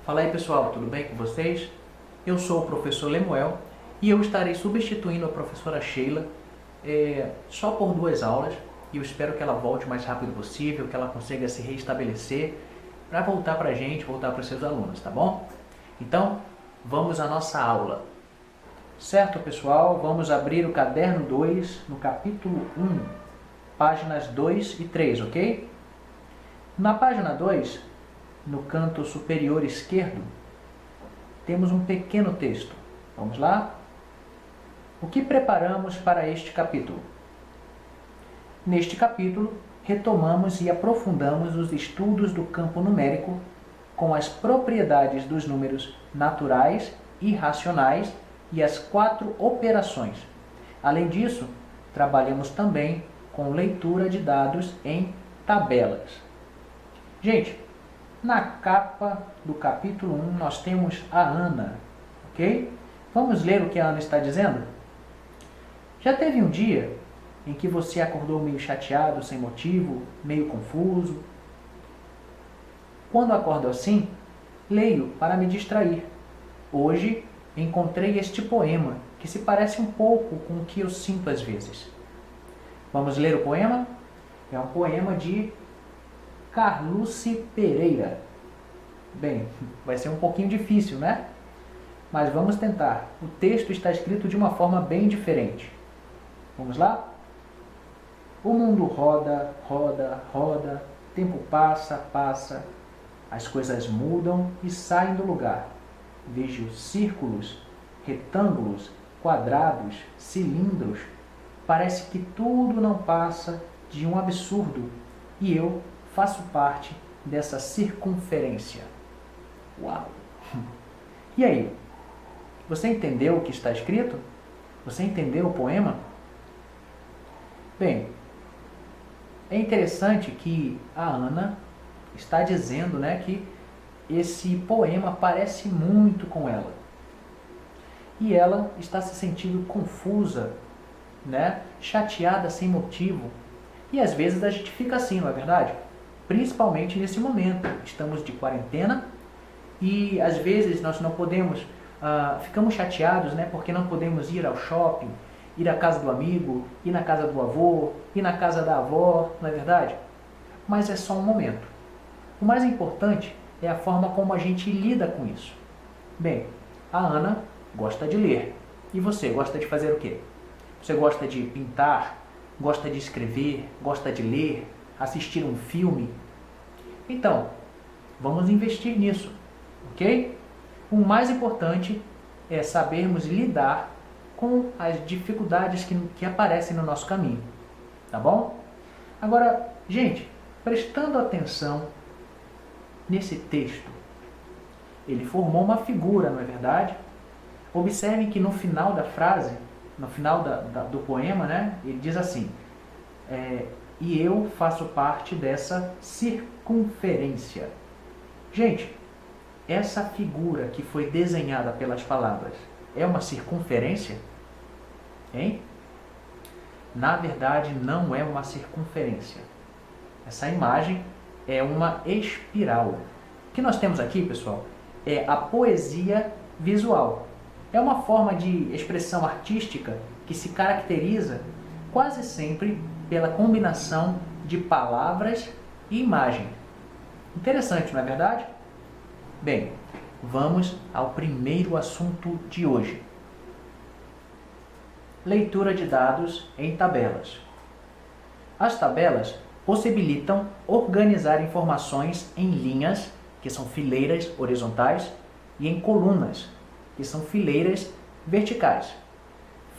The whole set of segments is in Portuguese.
Fala aí pessoal, tudo bem com vocês? Eu sou o professor Lemuel e eu estarei substituindo a professora Sheila só por 2 aulas e eu espero que ela volte o mais rápido possível, que ela consiga se reestabelecer para voltar para a gente, voltar para os seus alunos, tá bom? Então, vamos à nossa aula. Certo pessoal, vamos abrir o caderno 2 no capítulo 1, páginas 2 e 3, ok? Na página 2, no canto superior esquerdo, temos um pequeno texto. Vamos lá? O que preparamos para este capítulo? Neste capítulo, retomamos e aprofundamos os estudos do campo numérico com as propriedades dos números naturais, irracionais e as 4 operações. Além disso, trabalhamos também com leitura de dados em tabelas. Gente, na capa do capítulo 1 nós temos a Ana, ok? Vamos ler o que a Ana está dizendo? Já teve um dia em que você acordou meio chateado, sem motivo, meio confuso? Quando acordo assim, leio para me distrair. Hoje encontrei este poema que se parece um pouco com o que eu sinto às vezes. Vamos ler o poema? É um poema de Carluce Pereira. Bem, vai ser um pouquinho difícil, né? Mas vamos tentar. O texto está escrito de uma forma bem diferente. Vamos lá? O mundo roda, roda, roda, tempo passa, passa, as coisas mudam e saem do lugar. Vejo círculos, retângulos, quadrados, cilindros. Parece que tudo não passa de um absurdo e eu faço parte dessa circunferência. Uau! E aí? Você entendeu o que está escrito? Você entendeu o poema? Bem, é interessante que a Ana está dizendo, né, que esse poema parece muito com ela. E ela está se sentindo confusa, né, chateada sem motivo. E às vezes a gente fica assim, não é verdade? Principalmente nesse momento. Estamos de quarentena e às vezes nós não podemos, ficamos chateados, né, porque não podemos ir ao shopping, ir à casa do amigo, ir na casa do avô, ir na casa da avó, não é verdade? Mas é só um momento. O mais importante é a forma como a gente lida com isso. Bem, a Ana gosta de ler. E você gosta de fazer o quê? Você gosta de pintar? Gosta de escrever? Gosta de ler? Assistir um filme? Então, vamos investir nisso, ok? O mais importante é sabermos lidar com as dificuldades que aparecem no nosso caminho, tá bom? Agora, gente, prestando atenção nesse texto, ele formou uma figura, não é verdade? Observem que no final da frase, no final do poema, né, ele diz assim, e eu faço parte dessa circunferência. Gente, essa figura que foi desenhada pelas palavras é uma circunferência? Hein? Na verdade, não é uma circunferência. Essa imagem é uma espiral. O que nós temos aqui, pessoal, é a poesia visual. É uma forma de expressão artística que se caracteriza quase sempre pela combinação de palavras e imagem. Interessante, não é verdade? Bem, vamos ao primeiro assunto de hoje. Leitura de dados em tabelas. As tabelas possibilitam organizar informações em linhas, que são fileiras horizontais, e em colunas, que são fileiras verticais,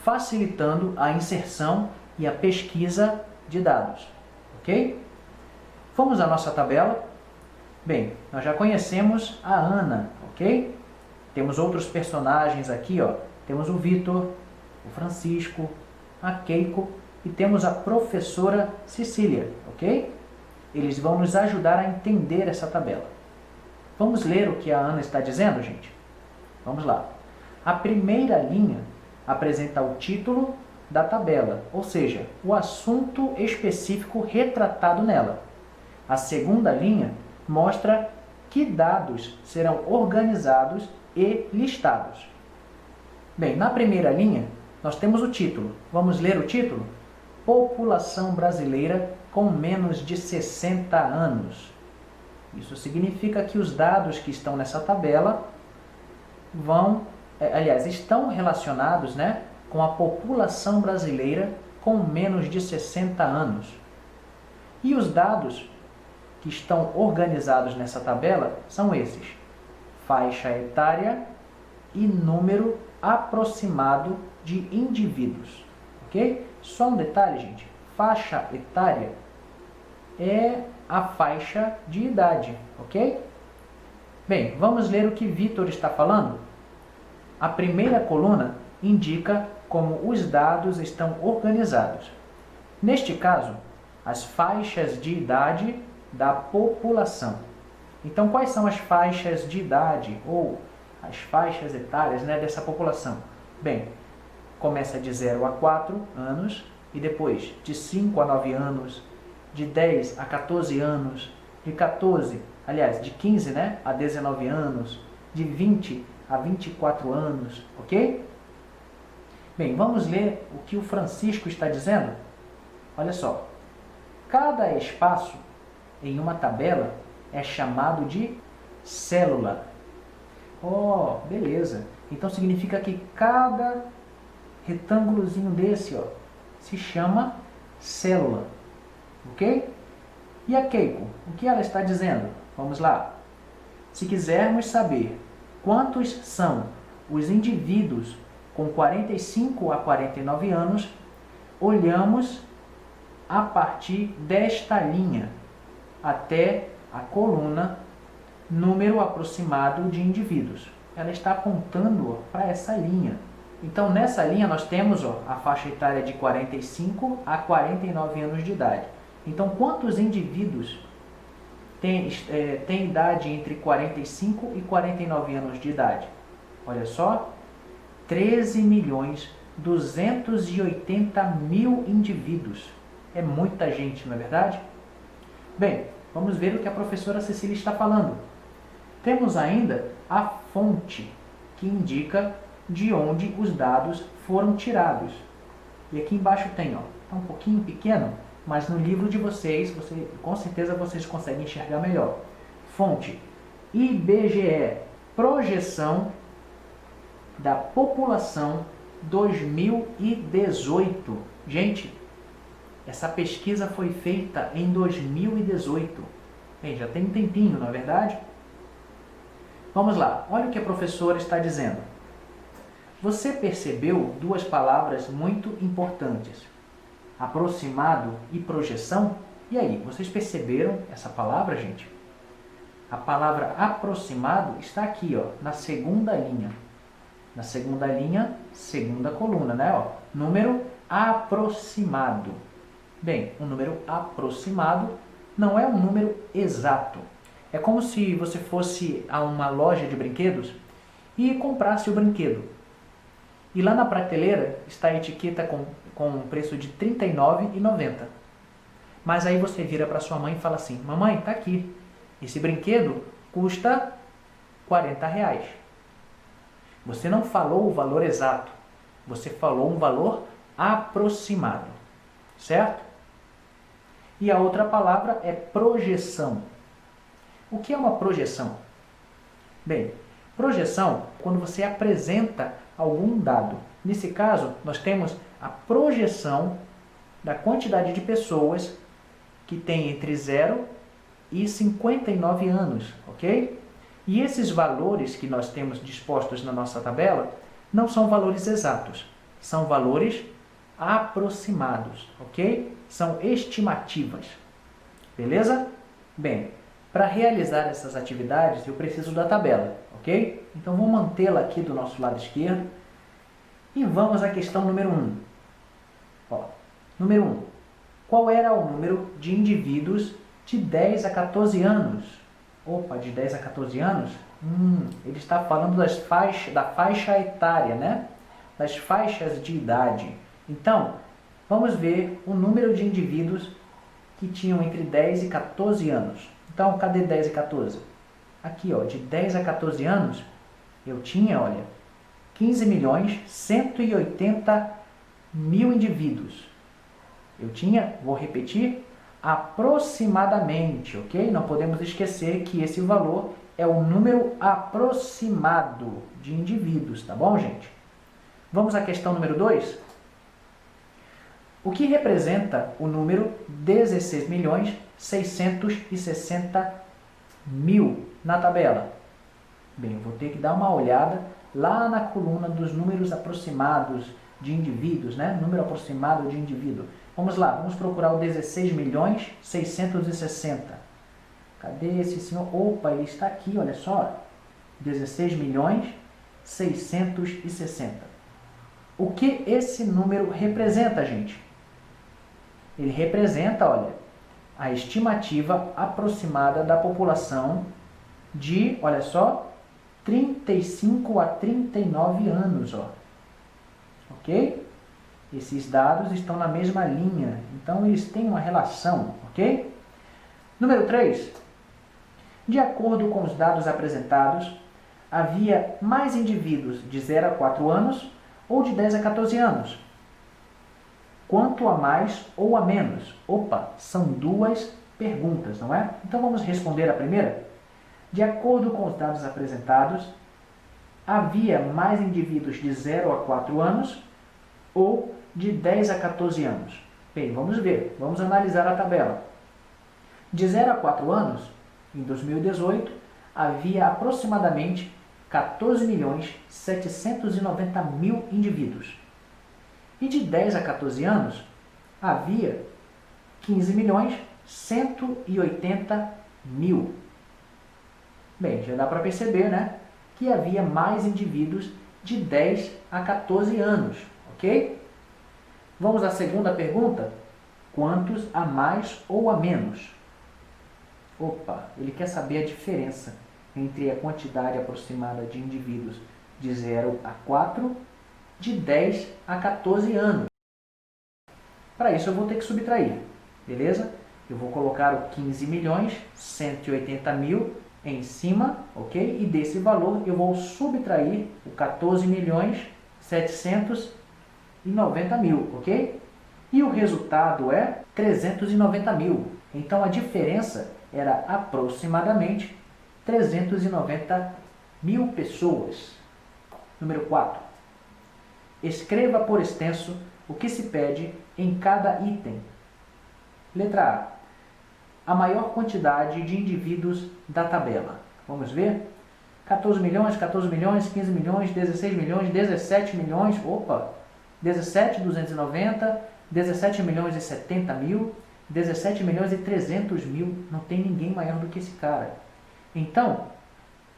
facilitando a inserção e a pesquisa de dados. Ok? Vamos à nossa tabela. Bem, nós já conhecemos a Ana, ok? Temos outros personagens aqui, ó. Temos o Vitor, o Francisco, a Keiko e temos a professora Cecília, ok? Eles vão nos ajudar a entender essa tabela. Vamos ler o que a Ana está dizendo, gente? Vamos lá. A primeira linha apresenta o título da tabela, ou seja, o assunto específico retratado nela. A segunda linha mostra que dados serão organizados e listados? Bem, na primeira linha, nós temos o título. Vamos ler o título? População brasileira com menos de 60 anos. Isso significa que os dados que estão nessa tabela estão relacionados, né, com a população brasileira com menos de 60 anos. E os dados que estão organizados nessa tabela são esses: faixa etária e número aproximado de indivíduos. Ok? Só um detalhe, gente. Faixa etária é a faixa de idade, ok? Bem, vamos ler o que Vitor está falando? A primeira coluna indica como os dados estão organizados. Neste caso, as faixas de idade da população. Então, quais são as faixas de idade ou as faixas etárias, né, dessa população? Bem, começa de 0 a 4 anos e depois de 5 a 9 anos, de 10 a 14 anos, de 15, né, a 19 anos, de 20 a 24 anos, ok? Bem, vamos ler o que o Francisco está dizendo? Olha só, cada espaço em uma tabela é chamado de célula. Oh, beleza. Então significa que cada retângulozinho desse, ó, se chama célula. Ok? E a Keiko, o que ela está dizendo? Vamos lá. Se quisermos saber quantos são os indivíduos com 45 a 49 anos, olhamos a partir desta linha até a coluna número aproximado de indivíduos. Ela está apontando para essa linha. Então, nessa linha nós temos a faixa etária de 45 a 49 anos de idade. Então, quantos indivíduos têm idade entre 45 e 49 anos de idade? Olha só, 13.280.000 indivíduos. É muita gente, não é verdade? Bem, vamos ver o que a professora Cecília está falando. Temos ainda a fonte, que indica de onde os dados foram tirados. E aqui embaixo tem, ó, tá um pouquinho pequeno, mas no livro de vocês, com certeza vocês conseguem enxergar melhor. Fonte, IBGE, projeção da população 2018. Gente, essa pesquisa foi feita em 2018. Bem, já tem um tempinho, não é verdade? Vamos lá, olha o que a professora está dizendo. Você percebeu duas palavras muito importantes: aproximado e projeção? E aí, vocês perceberam essa palavra, gente? A palavra aproximado está aqui, ó, na segunda linha. Na segunda linha, segunda coluna, né? Ó, número aproximado. Bem, um número aproximado não é um número exato. É como se você fosse a uma loja de brinquedos e comprasse o brinquedo. E lá na prateleira está a etiqueta com um preço de R$ 39,90. Mas aí você vira para sua mãe e fala assim: mamãe, está aqui. Esse brinquedo custa R$ 40. Você não falou o valor exato. Você falou um valor aproximado. Certo? E a outra palavra é projeção. O que é uma projeção? Bem, projeção é quando você apresenta algum dado. Nesse caso, nós temos a projeção da quantidade de pessoas que têm entre 0 e 59 anos, ok? E esses valores que nós temos dispostos na nossa tabela não são valores exatos, são valores aproximados, ok? São estimativas, beleza? Bem, para realizar essas atividades eu preciso da tabela, ok? Então vou mantê-la aqui do nosso lado esquerdo e vamos à questão número 1. Número 1. Qual era o número de indivíduos de 10 a 14 anos? Opa, de 10 a 14 anos? Ele está falando da faixa etária, né? Das faixas de idade. Então, vamos ver o número de indivíduos que tinham entre 10 e 14 anos. Então, cadê 10 e 14? aqui, ó, de 10 a 14 anos, eu tinha, olha, 15.180.000 indivíduos. Eu tinha, vou repetir, aproximadamente, ok? Não podemos esquecer que esse valor é o número aproximado de indivíduos, tá bom, gente? Vamos à questão número 2. O que representa o número 16.660.000 na tabela? Bem, eu vou ter que dar uma olhada lá na coluna dos números aproximados de indivíduos, né? Número aproximado de indivíduo. Vamos lá, vamos procurar o 16.660.000. Cadê esse senhor? Opa, ele está aqui, olha só. 16.660.000. O que esse número representa, gente? Ele representa, olha, a estimativa aproximada da população de, olha só, 35 a 39 anos, ó. Ok? Esses dados estão na mesma linha, então eles têm uma relação, ok? Número 3. De acordo com os dados apresentados, havia mais indivíduos de 0 a 4 anos ou de 10 a 14 anos? Quanto a mais ou a menos? Opa, são duas perguntas, não é? Então vamos responder a primeira. De acordo com os dados apresentados, havia mais indivíduos de 0 a 4 anos ou de 10 a 14 anos? Bem, vamos ver, vamos analisar a tabela. De 0 a 4 anos, em 2018, havia aproximadamente 14.790.000 indivíduos. E de 10 a 14 anos, havia 15.180.000. Bem, já dá para perceber, né, que havia mais indivíduos de 10 a 14 anos, ok? Vamos à segunda pergunta. Quantos a mais ou a menos? Opa, ele quer saber a diferença entre a quantidade aproximada de indivíduos de 0 a 4, de 10 a 14 anos. Para isso eu vou ter que subtrair, beleza? Eu vou colocar o 15.180.000 em cima, ok? E desse valor eu vou subtrair o 14.790.000, ok? E o resultado é 390.000. Então a diferença era aproximadamente 390.000 pessoas. Número 4. Escreva por extenso o que se pede em cada item. Letra A. A maior quantidade de indivíduos da tabela. Vamos ver? 14 milhões, 14 milhões, 15 milhões, 16 milhões, 17 milhões, opa, 17.290, 17 milhões e 70 mil, 17 milhões e 300 mil, não tem ninguém maior do que esse cara. Então,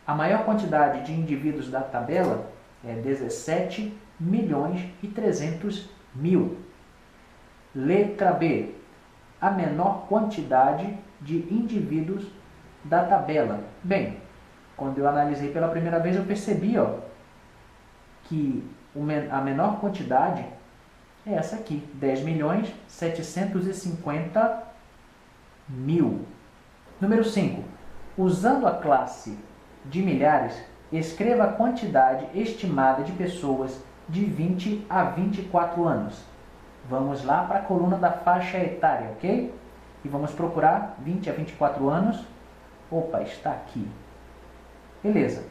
a maior quantidade de indivíduos da tabela é 17 milhões e 300 mil. Letra B. A menor quantidade de indivíduos da tabela. Bem, quando eu analisei pela primeira vez, eu percebi, ó, que a menor quantidade é essa aqui, 10.750.000. Número 5. Usando a classe de milhares, escreva a quantidade estimada de pessoas de 20 a 24 anos. Vamos lá para a coluna da faixa etária, ok? E vamos procurar 20 a 24 anos. Opa, está aqui. Beleza.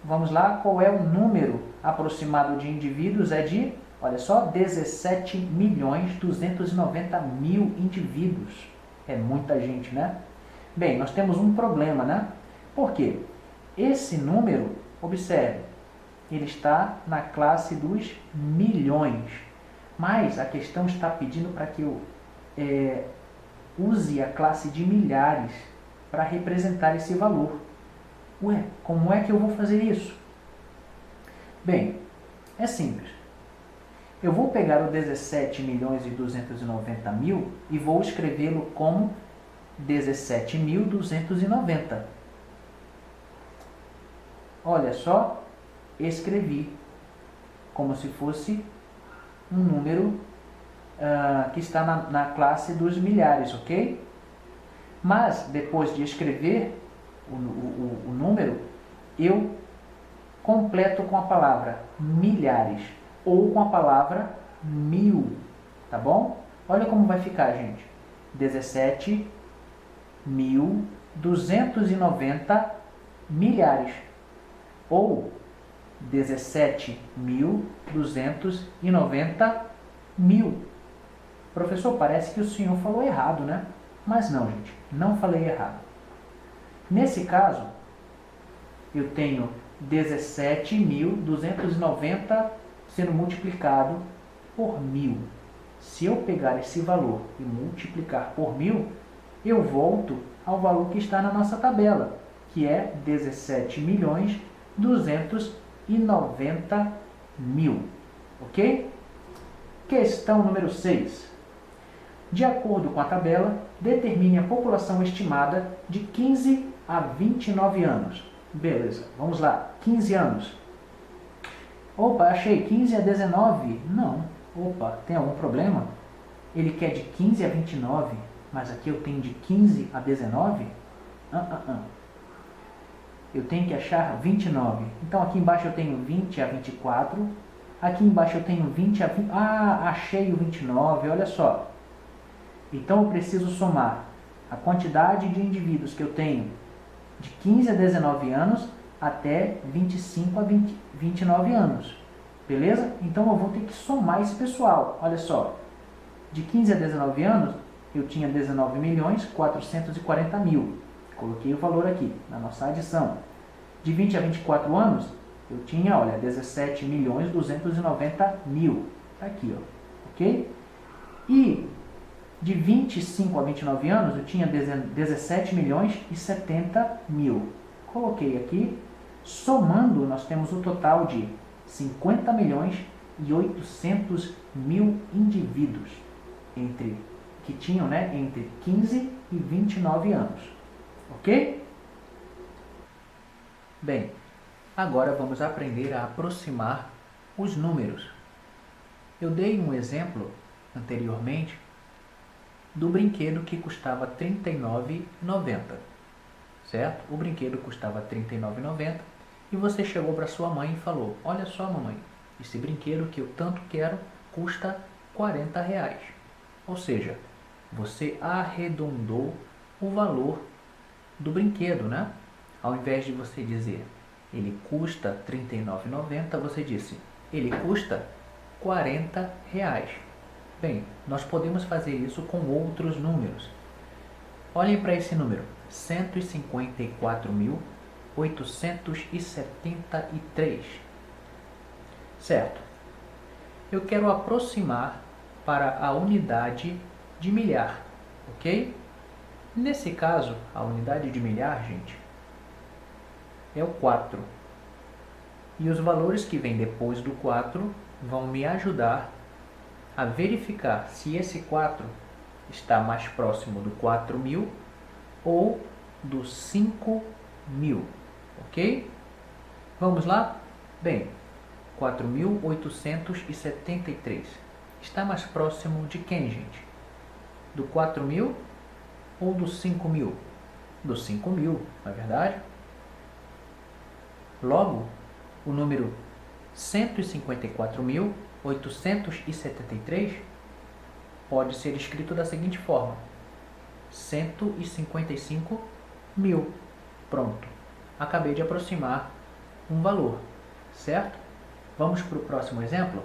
Vamos lá, qual é o número aproximado de indivíduos? É de, olha só, 17.290.000 indivíduos. É muita gente, né? Bem, nós temos um problema, né? Por quê? Esse número, observe, ele está na classe dos milhões. Mas a questão está pedindo para que eu use a classe de milhares para representar esse valor. Ué, como é que eu vou fazer isso? Bem, é simples. Eu vou pegar o 17.290.000 e vou escrevê-lo como 17.290. Olha só, escrevi como se fosse um número que está na classe dos milhares, ok? Mas, depois de escrever, o número, eu completo com a palavra milhares ou com a palavra mil, tá bom? Olha como vai ficar, gente. 17.290 milhares ou 17.290 mil. Professor, parece que o senhor falou errado, né? Mas não, gente, não falei errado. Nesse caso, eu tenho 17.290 sendo multiplicado por 1.000. Se eu pegar esse valor e multiplicar por 1.000, eu volto ao valor que está na nossa tabela, que é 17.290.000. Ok? Questão número 6. De acordo com a tabela, determine a população estimada de 15 a 29 anos. Beleza, vamos lá. 15 anos. Opa, achei 15 a 19. Não. Opa, tem algum problema? Ele quer de 15 a 29, mas aqui eu tenho de 15 a 19? Eu tenho que achar 29. Então aqui embaixo eu tenho 20 a 24. Aqui embaixo eu tenho 20 a 20. Ah, achei o 29, olha só. Então eu preciso somar a quantidade de indivíduos que eu tenho de 15 a 19 anos até 25 a 29 anos. Beleza? Então eu vou ter que somar esse pessoal. Olha só. De 15 a 19 anos, eu tinha 19.440.000. Coloquei o valor aqui na nossa adição. De 20 a 24 anos, eu tinha, olha, 17.290.000. Está aqui, ó. Ok? E de 25 a 29 anos, eu tinha 17.070.000. Coloquei aqui. Somando, nós temos o total de 50.800.000 indivíduos que tinham, né, entre 15 e 29 anos. Ok? Bem, agora vamos aprender a aproximar os números. Eu dei um exemplo anteriormente do brinquedo que custava R$ 39,90, certo? O brinquedo custava R$ 39,90 e você chegou para sua mãe e falou: olha só, mamãe, esse brinquedo que eu tanto quero custa R$ 40. Ou seja, você arredondou o valor do brinquedo, né? Ao invés de você dizer ele custa R$ 39,90, você disse ele custa R$ 40. Bem, nós podemos fazer isso com outros números. Olhem para esse número, 154.873. Certo. Eu quero aproximar para a unidade de milhar, ok? Nesse caso, a unidade de milhar, gente, é o 4. E os valores que vêm depois do 4 vão me ajudar a verificar se esse 4 está mais próximo do 4.000 ou do 5.000, ok? Vamos lá? Bem, 4.873 está mais próximo de quem, gente? Do 4.000 ou do 5.000? Do 5.000, não é verdade? Logo, o número 154.873 pode ser escrito da seguinte forma: 155.000. Pronto. Acabei de aproximar um valor, certo? Vamos para o próximo exemplo?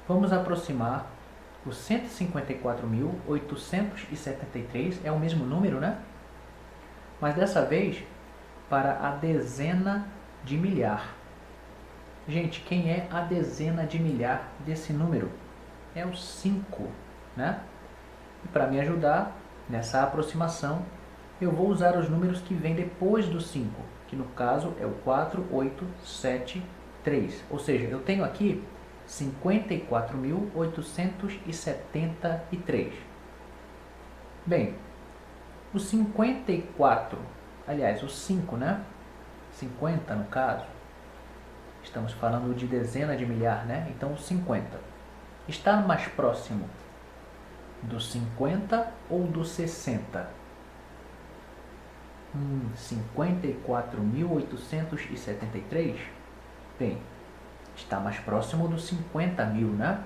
Vamos aproximar o 154.873, é o mesmo número, né? Mas dessa vez para a dezena de milhar. Gente, quem é a dezena de milhar desse número? É o 5, né? E para me ajudar nessa aproximação, eu vou usar os números que vêm depois do 5, que no caso é o 4873. Ou seja, eu tenho aqui 54.873. Bem, o 54, aliás, o 5, né? 50 no caso. Estamos falando de dezena de milhar, né? Então o 50 está mais próximo do 50 ou do 60? 54.873? Bem, está mais próximo dos 50 mil, né?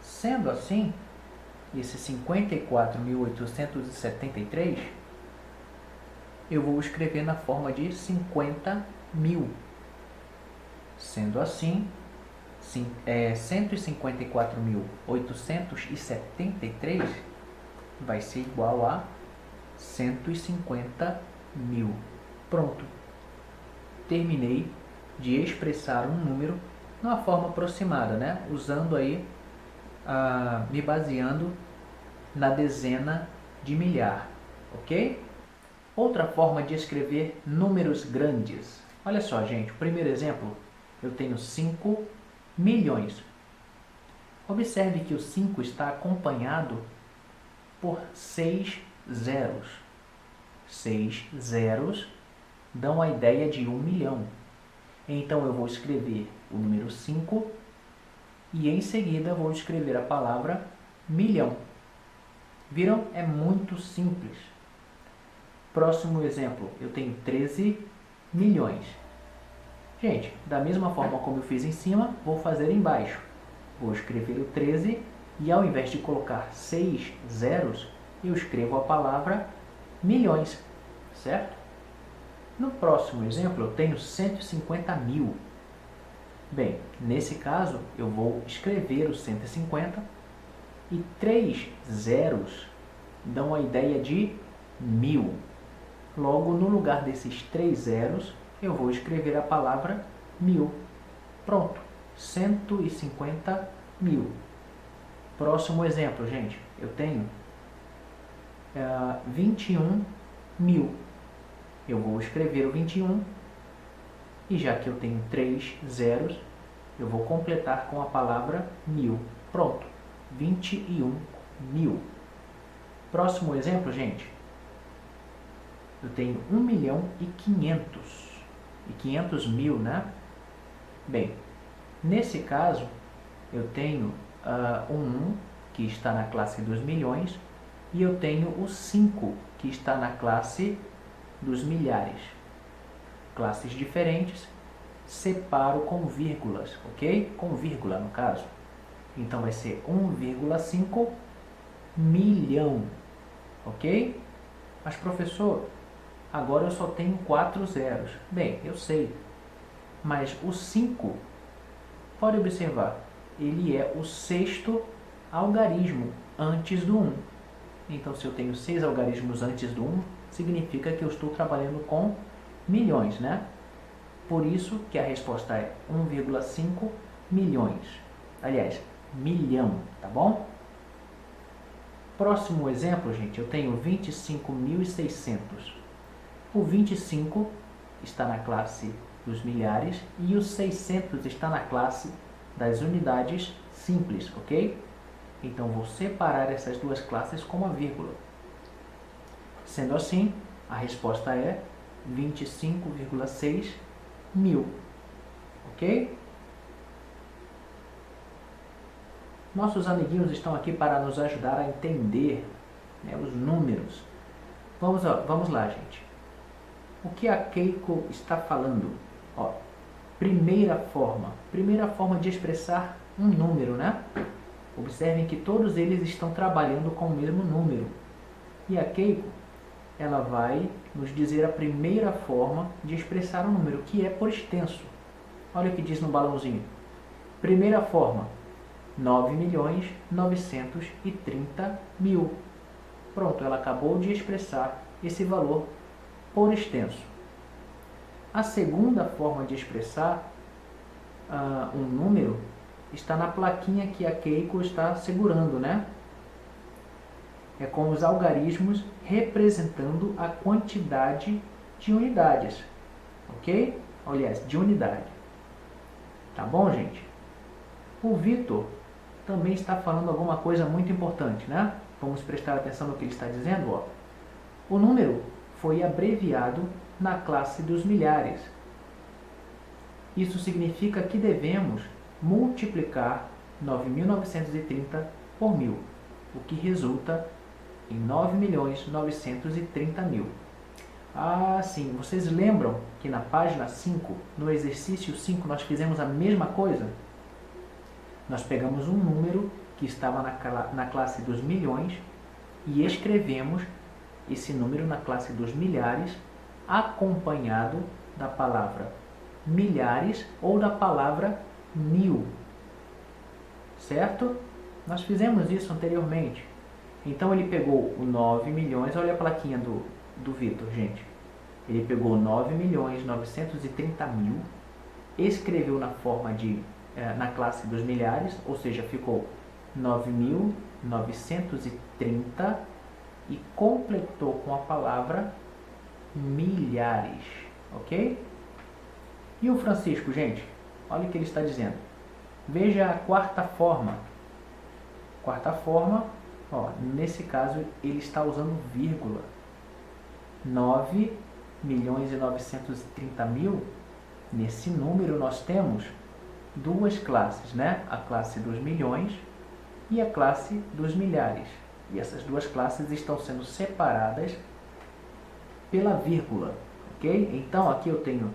Sendo assim, esse 54.873 eu vou escrever na forma de 50 mil. Sendo assim, 154.873 vai ser igual a 150 mil. Pronto. Terminei de expressar um número numa forma aproximada, né? Usando aí, me baseando na dezena de milhar, ok? Outra forma de escrever números grandes. Olha só, gente, o primeiro exemplo, eu tenho 5 milhões. Observe que o 5 está acompanhado por 6 zeros. 6 zeros dão a ideia de 1 milhão. Então eu vou escrever o número 5 e em seguida vou escrever a palavra milhão. Viram? É muito simples. Próximo exemplo, eu tenho 13 milhões. Gente, da mesma forma como eu fiz em cima, vou fazer embaixo. Vou escrever o 13 e ao invés de colocar 6 zeros, eu escrevo a palavra milhões, certo? No próximo exemplo, eu tenho 150 mil. Bem, nesse caso, eu vou escrever o 150 e 3 zeros dão a ideia de 1000. Logo, no lugar desses 3 zeros, eu vou escrever a palavra 1000. Pronto, 150 mil. Próximo exemplo, gente, eu tenho 21 mil. Eu vou escrever o 21 e já que eu tenho 3 zeros, eu vou completar com a palavra 1000. Pronto, 21 mil. Próximo exemplo, gente, eu tenho 1 milhão e 500 mil, né? Bem, nesse caso, eu tenho o 1, que está na classe dos milhões, e eu tenho o 5, que está na classe dos milhares. Classes diferentes, separo com vírgulas, ok? Com vírgula, no caso. Então, vai ser 1,5 milhão, ok? Mas, professor, agora eu só tenho 4 zeros. Bem, eu sei. Mas o 5, pode observar, ele é o 6º algarismo antes do 1. Então, se eu tenho 6 algarismos antes do 1, significa que eu estou trabalhando com milhões, né? Por isso que a resposta é 1,5 milhões. Aliás, milhão, tá bom? Próximo exemplo, gente, eu tenho 25.600. O 25 está na classe dos milhares e o 600 está na classe das unidades simples, ok? Então, vou separar essas duas classes com uma vírgula. Sendo assim, a resposta é 25,6 mil, ok? Nossos amiguinhos estão aqui para nos ajudar a entender, né, os números. Vamos lá, gente. O que a Keiko está falando? Ó, primeira forma de expressar um número, né? Observem que todos eles estão trabalhando com o mesmo número. E a Keiko, ela vai nos dizer a primeira forma de expressar um número, que é por extenso. Olha o que diz no balãozinho. Primeira forma, 9.930.000. Pronto, ela acabou de expressar esse valor por extenso. A segunda forma de expressar um número está na plaquinha que a Keiko está segurando, né? É com os algarismos representando a quantidade de unidades, ok? Aliás, de unidade. Tá bom, gente? O Vitor também está falando alguma coisa muito importante, né? Vamos prestar atenção no que ele está dizendo, ó. O número foi abreviado na classe dos milhares. Isso significa que devemos multiplicar 9.930 por 1000, o que resulta em 9.930.000. Ah, sim. Vocês lembram que na página 5, no exercício 5, nós fizemos a mesma coisa? Nós pegamos um número que estava na classe dos milhões e escrevemos esse número na classe dos milhares, acompanhado da palavra milhares ou da palavra mil. Certo? Nós fizemos isso anteriormente. Então ele pegou o 9 milhões, olha a plaquinha do Vitor, gente. Ele pegou 9.930.000, escreveu na forma na classe dos milhares, ou seja, ficou 9.930 e completou com a palavra milhares, ok? E o Francisco, gente, olha o que ele está dizendo. Veja a quarta forma. Quarta forma, ó, nesse caso ele está usando vírgula. 9.930.000, nesse número nós temos duas classes, né? A classe dos milhões e a classe dos milhares. E essas duas classes estão sendo separadas pela vírgula, ok? Então aqui eu tenho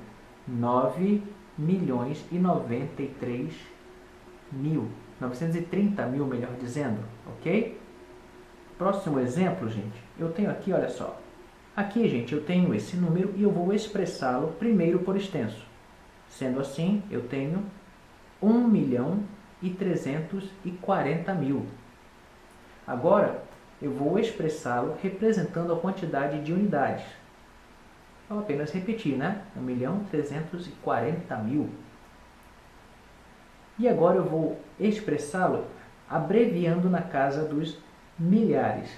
9.093.000, 930.000, melhor dizendo, ok? Próximo exemplo, gente, eu tenho aqui, olha só. Aqui, gente, eu tenho esse número e eu vou expressá-lo primeiro por extenso. Sendo assim, eu tenho 1.340.000. Agora, eu vou expressá-lo representando a quantidade de unidades. Vou apenas repetir, né? 1.340.000. E agora eu vou expressá-lo abreviando na casa dos milhares.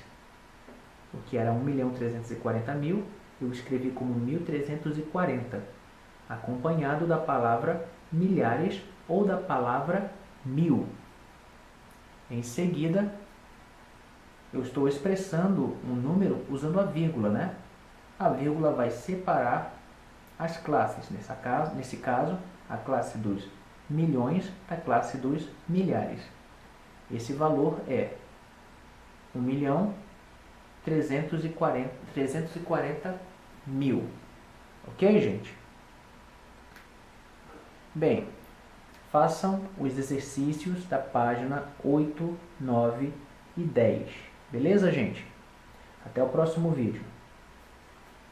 O que era 1.340.000, eu escrevi como 1.340, acompanhado da palavra milhares ou da palavra mil. Em seguida, eu estou expressando um número usando a vírgula, né? A vírgula vai separar as classes. Nesse caso, a classe dos milhões da classe dos milhares. Esse valor é 1.340.000. Ok, gente? Bem, façam os exercícios da página 8, 9 e 10. Beleza, gente? Até o próximo vídeo.